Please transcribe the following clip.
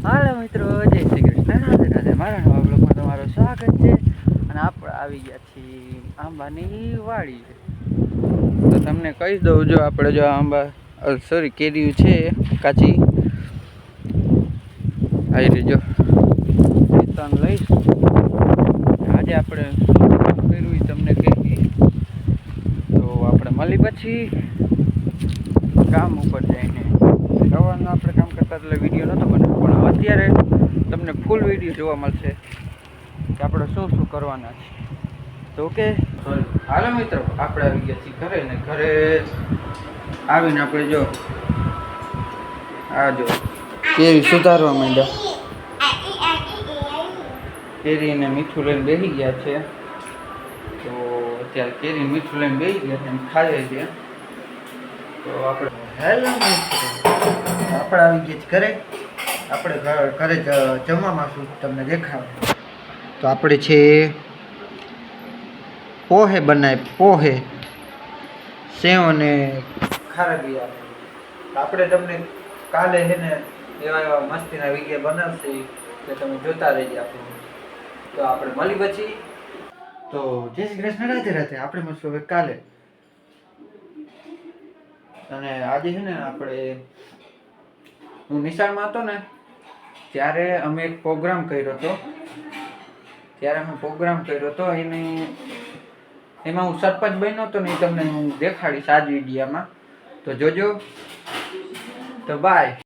હાલો મિત્રો, જય શ્રી કૃષ્ણ, રાધે રાધે. મારા નવા બ્લોગમાં તમારું સ્વાગત છે. અને આપણે આવી ગયા છીએ આંબાની વાડી. તો તમને કહી દઉં, જો આપણે જો આંબા કેરી છે કાચી આવી રહી, જો તન લઈશ. આજે આપણે કર્યું તમને કહી, તો આપણે મળી પછી કામ ઉપર જઈને સવારનું આપણે કામ કરતા એટલે વિડીયો નહોતો બનાવ્યો, પણ અત્યારે તમને ફૂલ વિડીયો જોવા મળશે કે આપણે શું શું કરવાના છે. તો ઓકે, હાલો મિત્રો, આપણે આવી ગયા છીએ ઘરે. ને ઘરે આવીને આપણે જો આ જો કેરી સુધારવા માંડ્યા. કેરીને મીઠું લઈને બેસી ગયા છે. તો અત્યારે કેરી મીઠું લઈને બેસી ગયા છે અને ખાઈએ છીએ. તો આપણે હેલો મિત્રો, આપણે આવી ગયા છીએ ઘરે. આપણે ઘરે જમવામાં શું તમને દેખાડે. તો આપણે છે પોહે બનાવી, પોહે સેવ અને ખારબિયા. આપણે તમને કાલે છે ને એવા મસ્તીના વિડીયો બનાવશે કે તમે જોતા રહેજો આપણું. તો આપણે મળી પછી. તો જય શ્રી કૃષ્ણ, રાધે રાધે. આપણે મળશું હવે કાલે. અને આજે છે ને આપણે, હું નિશાળમાં હતો ને ત્યારે અમે એક પ્રોગ્રામ કર્યો હતો. એમાં હું સરપંચ બન્યો હતો ને, એ તમને હું દેખાડીશ આ જ વિડીયોમાં. તો જોજો. તો બાય.